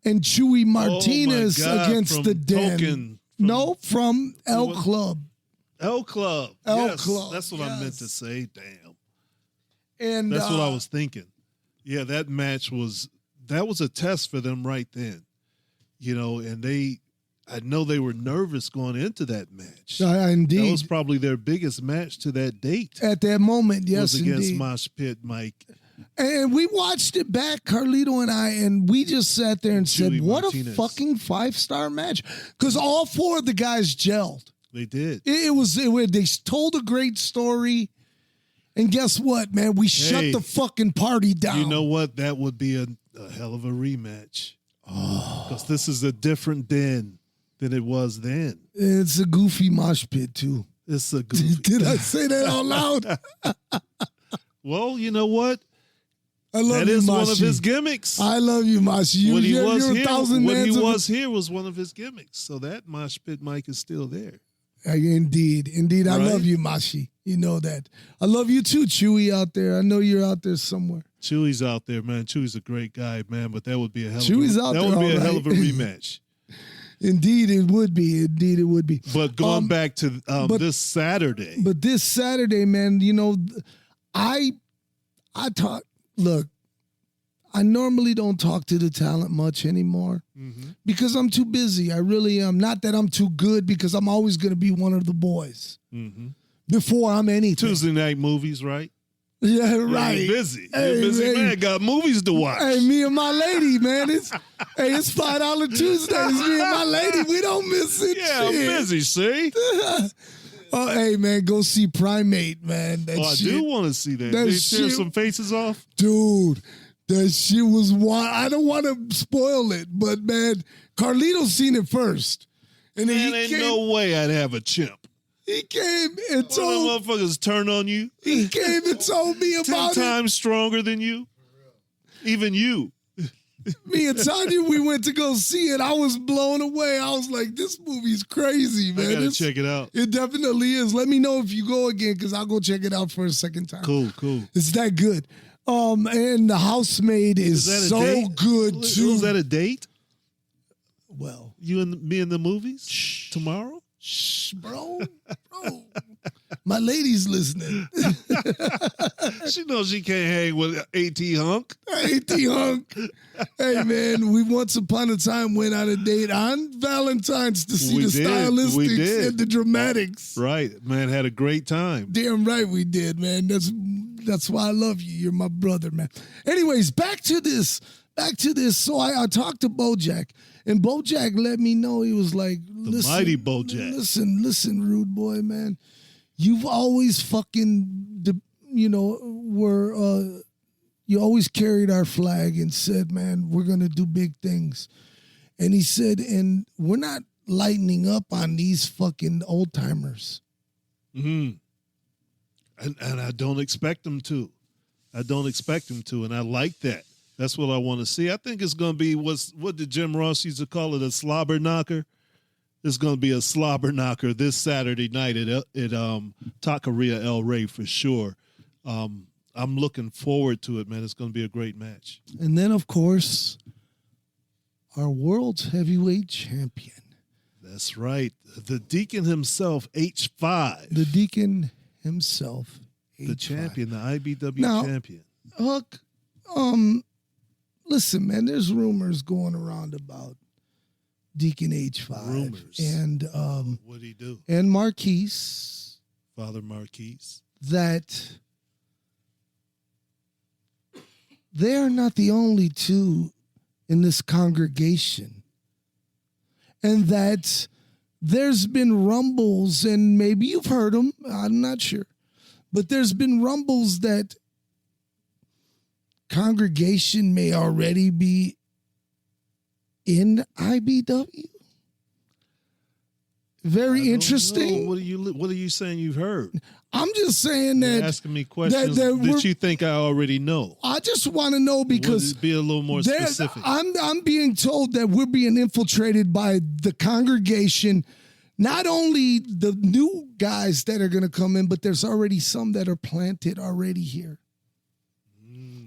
and Chewy Martinez God, against from the Den. Token, from El Club. El Club. El Yes, Club, that's what I meant yes. to say. Damn. And That's what I was thinking. Yeah, that match was a test for them right then. And I know they were nervous going into that match. Indeed. That was probably their biggest match to that date. At that moment, yes, was against indeed. Mosh Pit Mike. And we watched it back, Carlito and I, and we just sat there and said, Chewy what Martinez. a fucking 5-star match. Because all 4 of the guys gelled. They did. They told a great story. And guess what, man? We shut Hey, the fucking party down. You know what? That would be a hell of a rematch. Because this is a different Den than it was then. It's a goofy mosh pit, too. It's a goofy. Did I say that out loud? Well, you know what? I love That you, is Mashi. one of his gimmicks. I love you, Mashi. When he You're was a here, thousand when mans he of- was here was one of his gimmicks. So that Mosh Pit Mike is still there. Indeed. I Right? love you, Mashi. You know that. I love you too, Chewy, out there. I know you're out there somewhere. Chewy's out there, man. Chewy's a great guy, man. But that would be a hell. Chewy's of a, out that there, would be a all hell right. of a rematch. Indeed, it would be. Indeed, it would be. But going back to but- this Saturday, But this Saturday, man, I talk. Look, I normally don't talk to the talent much anymore because I'm too busy. I really am. Not that I'm too good, because I'm always going to be one of the boys before I'm anything. Tuesday night movies, right? Yeah, You're right. busy. Hey, You're a busy man. man. Got movies to watch. Hey, me and my lady, man. It's $5 Tuesdays. Me and my lady, we don't miss it. Yeah, I'm Shit. busy. See? Oh, hey, man, go see Primate, man. That I shit. do want to see that. That They shit- tear some faces off. Dude, that shit was wild. I don't want to spoil it, but man, Carlito's seen it first. And then Man, ain't no way I'd have a chimp. he came and One of told them motherfuckers turn on you. he came and told me 10 about it. times stronger than you. Even you. Me and Tanya, we went to go see it. I was blown away. I was like, this movie's crazy, man. I gotta It's- check it out. It definitely is. Let me know if you go again, because I'll go check it out for a second time. Cool. It's that good. And the housemaid is that a so date? good too. Was that a date? Well, You and me in the movies tomorrow? shh, bro. My lady's listening. She knows she can't hang with A.T. Hunk. A.T. Hunk. Hey, man, we once upon a time went on a date on Valentine's to see We the did. stylistics We did. and the dramatics. Right. Man, had a great time. Damn right we did, man. That's why I love you. You're my brother, man. Anyways, back to this. So I talked to Bojack, and Bojack let me know. He was like, listen, mighty Bojack. Listen, rude boy, man. You've always you always carried our flag and said, man, we're going to do big things. And he said, and we're not lightening up on these fucking old timers. And I don't expect them to. And I like that. That's what I want to see. I think it's going to be what did Jim Ross used to call it, a slobber knocker? It's going to be a slobber knocker this Saturday night at Taqueria El Rey for sure. I'm looking forward to it, man. It's going to be a great match. And then, of course, our world's heavyweight champion. That's right. The Deacon himself, H5. The Deacon himself, H5. The champion, the IBW champion. Huck, listen, man, there's rumors going around about Deacon H5. Rumors. And what'd he do? And Marquise. Father Marquise. That they are not the only two in this congregation. And that there's been rumbles, and maybe you've heard them, I'm not sure, but there's been rumbles that congregation may already be in IBW. Very interesting. What are you saying you've heard? I'm just saying that. You're asking me questions that you think I already know. I just want to know because be a little more specific. I'm being told that we're being infiltrated by the congregation. Not only the new guys that are going to come in, but there's already some that are planted already here.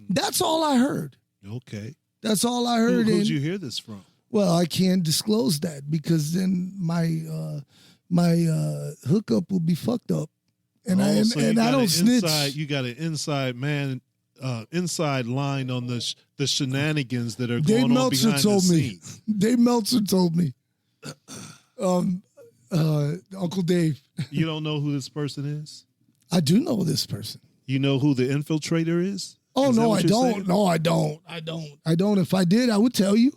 That's all I heard. Okay. That's all I heard. Who'd you hear this from? Well, I can't disclose that because then my hookup will be fucked up, and I don't snitch. You got an inside man, inside line on the shenanigans that are going on behind the scenes. Dave Meltzer told me. Uncle Dave. You don't know who this person is? I do know this person. You know who the infiltrator is? Oh, no, I don't. Saying? No, I don't. I don't. If I did, I would tell you.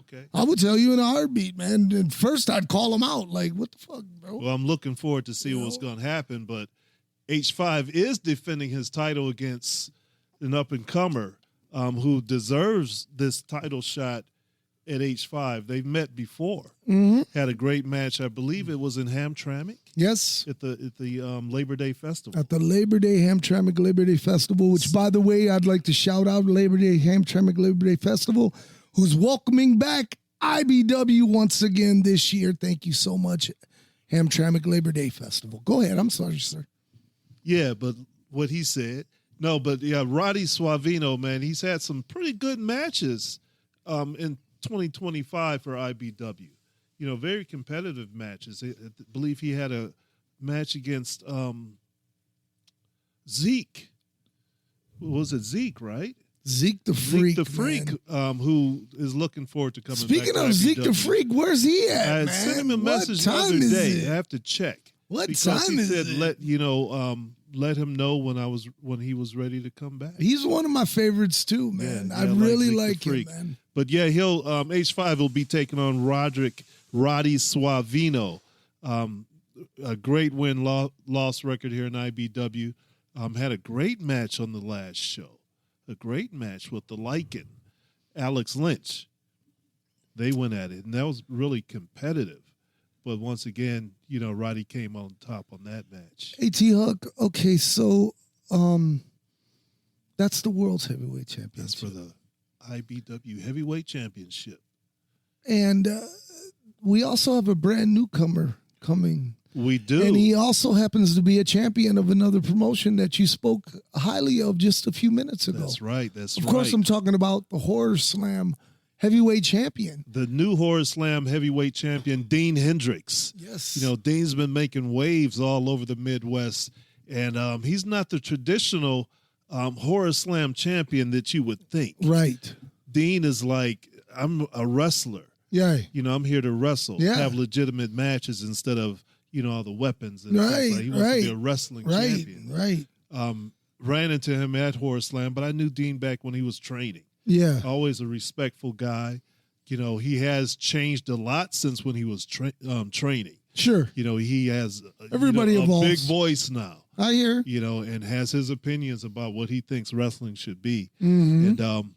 Okay. I would tell you in a heartbeat, man. And first, I'd call him out. Like, what the fuck, bro? Well, I'm looking forward to see what's going to happen. But H5 is defending his title against an up-and-comer who deserves this title shot at H5. They've met before. Mm-hmm. Had a great match. I believe it was in Hamtramck. Yes. At the Labor Day Festival. At the Labor Day Hamtramck Labor Day Festival, which, by the way, I'd like to shout out Labor Day Hamtramck Labor Day Festival, who's welcoming back IBW once again this year. Thank you so much, Hamtramck Labor Day Festival. Go ahead. I'm sorry, sir. Yeah, but what he said. No, but yeah, Roddy Suavino, man, he's had some pretty good matches in 2025 for IBW. You know, very competitive matches. I believe he had a match against Zeke. Was it Zeke, right? Zeke the Freak. Zeke the Freak, who is looking forward to coming back. Speaking of Zeke the Freak, where's he at, I man? sent him a message the other day. I have to check. What because time he is said, it? let him know when he was ready to come back. He's one of my favorites too, man. Yeah, I really like him, man. But yeah, he'll H5 will be taking on Roddy Suavino. A great win-loss record here in IBW. Had a great match on the last show. A great match with the Lycan, Alex Lynch. They went at it, and that was really competitive. But once again, you know, Roddy came on top on that match. A.T. Huck, okay, so that's the World's Heavyweight Championship. That's for the IBW Heavyweight Championship. And we also have a brand newcomer coming. We do. And he also happens to be a champion of another promotion that you spoke highly of just a few minutes ago. That's right. Of course, I'm talking about the Horror Slam Heavyweight Champion. The new Horror Slam Heavyweight Champion, Dean Hendricks. Yes. You know, Dean's been making waves all over the Midwest, and he's not the traditional Horror Slam champion that you would think. Right. Dean is like, I'm a wrestler. Yeah. You know, I'm here to wrestle, have legitimate matches instead of, you know, all the weapons. And right, like he wants to be a wrestling champion. Right. Ran into him at Horror Slam, but I knew Dean back when he was training. Yeah. Always a respectful guy. You know, he has changed a lot since when he was training. Sure. You know, he has everybody a evolves. big voice now. I hear. You know, and has his opinions about what he thinks wrestling should be. Mm-hmm. And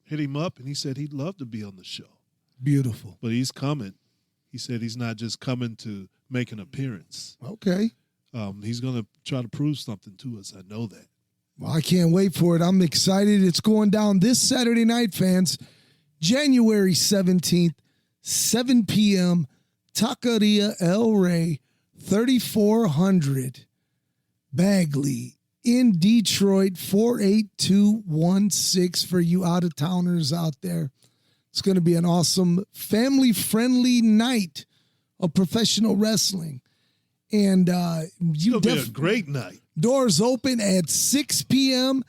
hit him up, and he said he'd love to be on the show. Beautiful. But he's coming. He said he's not just coming to make an appearance. Okay. He's going to try to prove something to us. I know that. Well, I can't wait for it. I'm excited. It's going down this Saturday night, fans. January 17th, 7 p.m., Taqueria El Rey, 3400 Bagley in Detroit, 48216 for you out-of-towners out there. It's going to be an awesome, family-friendly night of professional wrestling. And It'll be a great night. Doors open at 6 p.m.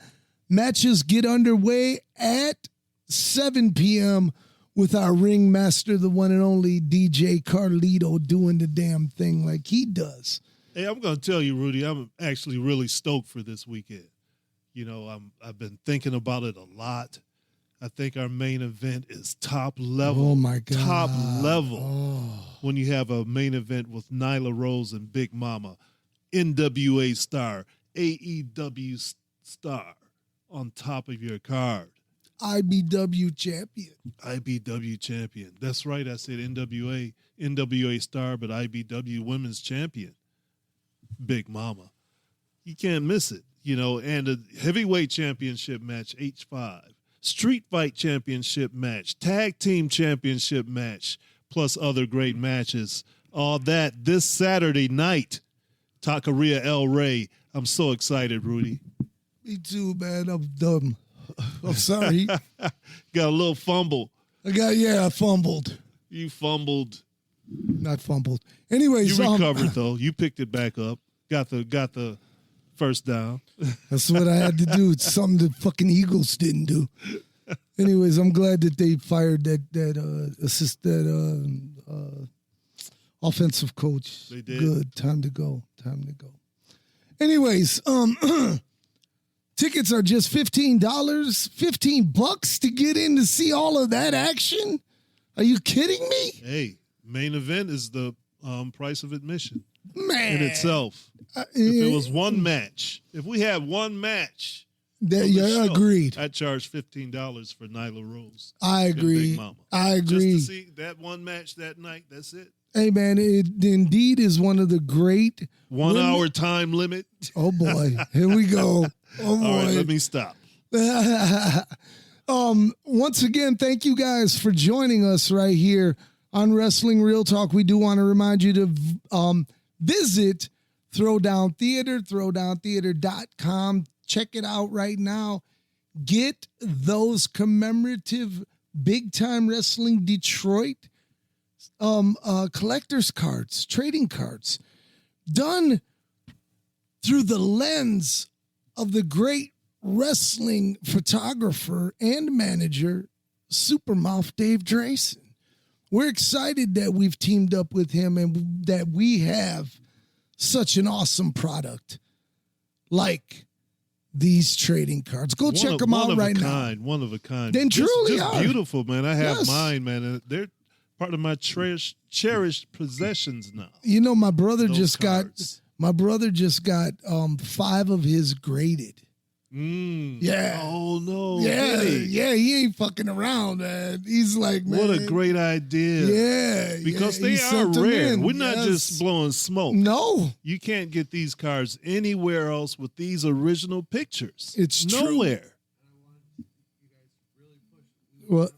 Matches get underway at 7 p.m. with our ringmaster, the one and only DJ Carlito, doing the damn thing like he does. Hey, I'm going to tell you, Rudy, I'm actually really stoked for this weekend. You know, I've been thinking about it a lot. I think our main event is top level. Oh, my God. Top level. Oh. When you have a main event with Nyla Rose and Big Mama, NWA star, AEW star on top of your card. IBW champion. IBW champion. That's right. I said NWA star, but IBW women's champion. Big Mama. You can't miss it, you know, and a heavyweight championship match, H5. Street fight championship match, tag team championship match, plus other great matches. All that this Saturday night, Taqueria El Rey. I'm so excited, Rudy. Me too, man. I'm dumb. I'm sorry. Got a little fumble. I fumbled. You fumbled. Not fumbled. Anyways, You recovered though. You picked it back up. Got the first down. That's what I had to do. It's something the fucking Eagles didn't do. Anyways, I'm glad that they fired that offensive coach. They did. Good. Time to go. Anyways, tickets are just $15, $15 to get in to see all of that action. Are you kidding me? Hey, main event is the price of admission Man. in itself. If it was one match, if we had one match, agreed. I'd charge $15 for Nyla Rose. I and agree. Big Mama. I agree. Just to see that one match that night, that's it. Hey, man, it indeed is one of the great 1 hour time limit. Oh, boy. Here we go. Oh, boy. All right, let me stop. Once again, thank you guys for joining us right here on Wrestling Real Talk. We do want to remind you to visit Throwdown Theater, throwdowntheater.com. Check it out right now. Get those commemorative Big Time Wrestling Detroit collector's cards, trading cards, done through the lens of the great wrestling photographer and manager, Supermouth Dave Drayson. We're excited that we've teamed up with him and that we have such an awesome product like these trading cards. Go check them out right now. One of a kind. They truly just are. Beautiful, man. I have Yes. mine, man. And they're part of my cherished possessions now. You know, my brother Those just cards. got 5 of his graded. Yeah. Oh no. Yeah, Did he? yeah, he ain't fucking around, man. He's like, man. What a great idea. Yeah. Because yeah, he they are sent them rare. in. We're not Yes. just blowing smoke. No. You can't get these cards anywhere else with these original pictures. It's true. nowhere. What?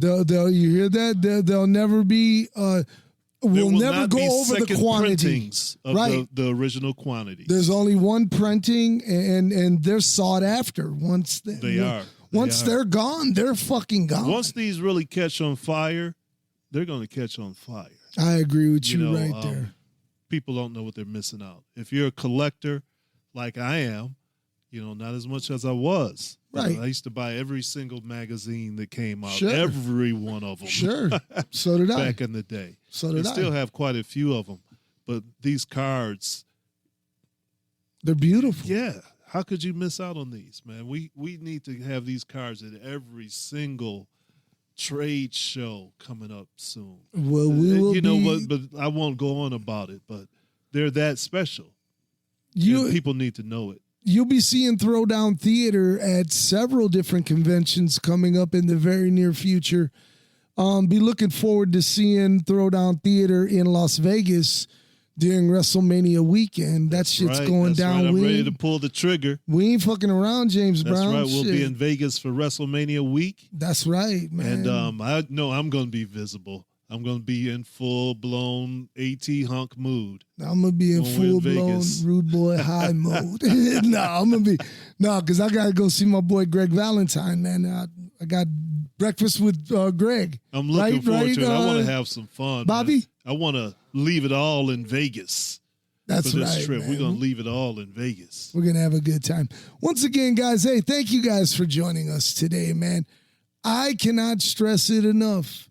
You hear that? They'll never be. There We'll will never not go be over the second quantity. printings of Right. the original quantities. There's only one printing, and they're sought after. Once They are. Once are. they're gone, they're fucking gone. Once these really catch on fire, they're going to catch on fire. I agree with you know, right there. People don't know what they're missing out. If you're a collector like I am, you know, not as much as I was. Right. I used to buy every single magazine that came out, Sure. every one of them. Sure. So did I. Back in the day. So did I I. still have quite a few of them. But these cards, They're beautiful. yeah, how could you miss out on these, man? We need to have these cards at every single trade show coming up soon. Well, we will you know, be. but I won't go on about it, but they're that special. You And people need to know it. you'll be seeing Throwdown Theater at several different conventions coming up in the very near future. Be looking forward to seeing Throwdown Theater in Las Vegas during WrestleMania weekend. That shit's going down. Right. I'm ready to pull the trigger. We ain't fucking around, James That's Brown. right. We'll Shit. be in Vegas for WrestleMania week. That's right, man. And I know I'm going to be visible. I'm going to be in full-blown A.T. hunk mood. I'm going to be in full-blown rude boy high mode. Because I got to go see my boy Greg Valentine, man. I got breakfast with Greg. I'm looking forward to it. I want to uh, have some fun. Bobby? Man. I want to leave it all in Vegas. That's for this right, trip. man. We're going to leave it all in Vegas. We're going to have a good time. Once again, guys, hey, thank you guys for joining us today, man. I cannot stress it enough.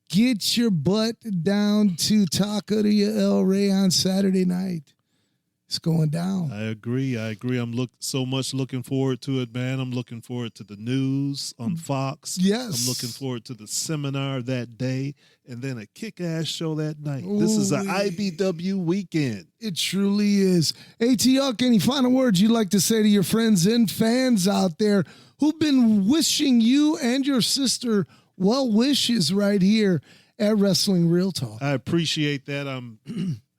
Get your butt down to Taco de El Rey on Saturday night. It's going down. I agree. I'm so much looking forward to it, man. I'm looking forward to the news on Fox. Yes. I'm looking forward to the seminar that day and then a kick-ass show that night. This is an IBW weekend. It truly is. A.T. Huck, any final words you'd like to say to your friends and fans out there who've been wishing you and your sister well wishes right here at Wrestling Real Talk? I appreciate that.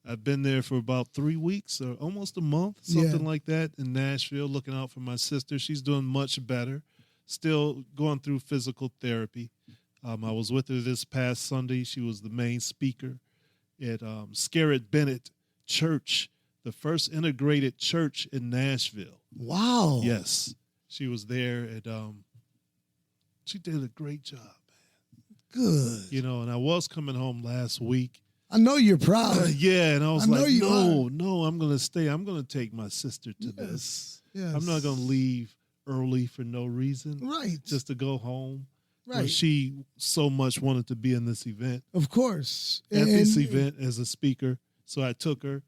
I've been there for about 3 weeks or almost a month, something like that, in Nashville, looking out for my sister. She's doing much better, still going through physical therapy. I was with her this past Sunday. She was the main speaker at Scarrett Bennett Church, the first integrated church in Nashville. Wow. Yes, she was there, and she did a great job. Good. You know, and I was coming home last week. I know you're proud. Yeah, and I was I know like, you no, I'm going to stay. I'm going to take my sister to this. Yes. I'm not going to leave early for no reason. Right. Just to go home. Right. She so much wanted to be in this event. Of course. At this event as a speaker. So I took her,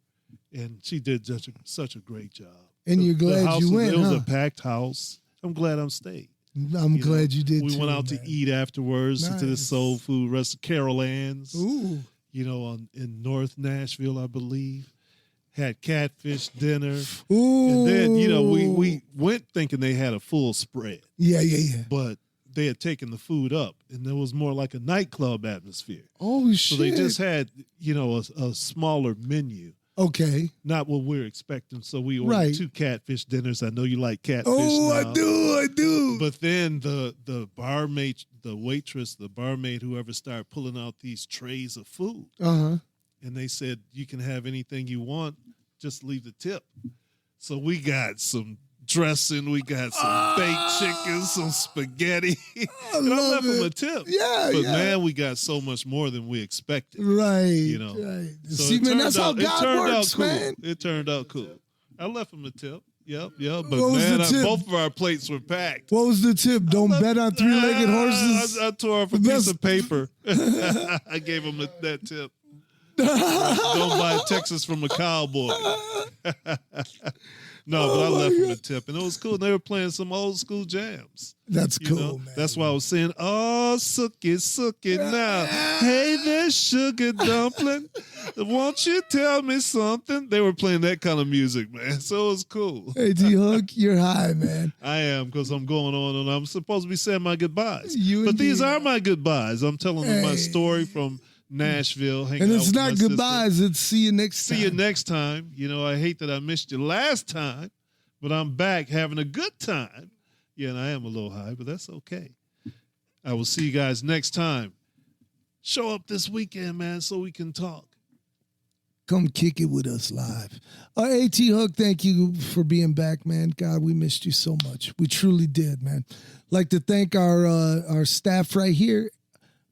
and she did such a great job. And you're glad you went, It was a packed house. I'm glad I'm staying. I'm glad you did, We went out to eat afterwards to the soul food restaurant, Carol Ann's. Ooh. You know, in North Nashville, I believe. Had catfish dinner. Ooh. And then, you know, we went thinking they had a full spread. Yeah. But they had taken the food up, and there was more like a nightclub atmosphere. Oh, shit. So they just had, you know, a smaller menu. Okay. Not what we're expecting. So we ordered 2 catfish dinners. I know you like catfish now. I do. But then the barmaid, the waitress, the barmaid, whoever started pulling out these trays of food. Uh-huh. And they said, you can have anything you want, just leave the tip. So we got some dressing, we got some baked chicken, some spaghetti. I left them a tip. Yeah, but man, we got so much more than we expected. Right. You know. Right. So see, man, that's how God works, cool. man. It turned out cool. I left them a tip. Yep. But What was man, the tip? both of our plates were packed. What was the tip? Don't bet on three-legged horses? I tore off a piece of paper. I gave him that tip. Don't buy Texas from a cowboy. No, but I left him a tip, and it was cool. They were playing some old school jams. That's You cool, know? man. That's why I was saying, oh, sook it now. Hey there, sugar dumpling. Won't you tell me something? They were playing that kind of music, man. So it was cool. Hey, T-Hook, you're high, man. I am, because I'm going on, and I'm supposed to be saying my goodbyes. But indeed these are my goodbyes. I'm telling them my story from Nashville. And it's not goodbyes, it's see you next time. See you next time. You know, I hate that I missed you last time, but I'm back having a good time. Yeah, and I am a little high, but that's okay. I will see you guys next time. Show up this weekend, man, so we can talk. Come kick it with us live. A.T. Huck, thank you for being back, man. God, we missed you so much. We truly did, man. Like to thank our staff right here,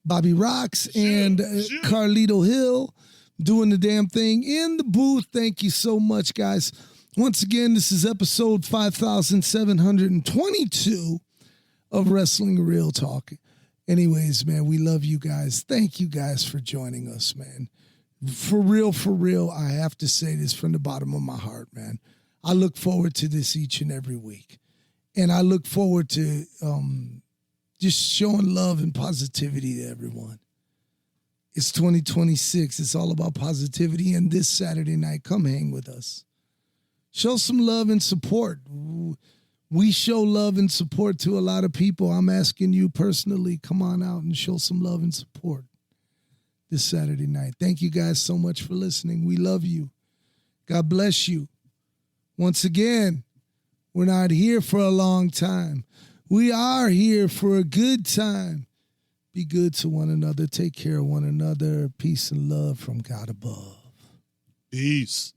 Bobby Rocks and Carlito Hill, doing the damn thing in the booth. Thank you so much, guys. Once again, this is episode 5722 of Wrestling Real Talk. Anyways, man, we love you guys. Thank you guys for joining us, man. For real, I have to say this from the bottom of my heart, man. I look forward to this each and every week. And I look forward to just showing love and positivity to everyone. It's 2026. It's all about positivity. And this Saturday night, come hang with us. Show some love and support. We show love and support to a lot of people. I'm asking you personally, come on out and show some love and support this Saturday night. Thank you guys so much for listening. We love you. God bless you. Once again, we're not here for a long time. We are here for a good time. Be good to one another. Take care of one another. Peace and love from God above. Peace.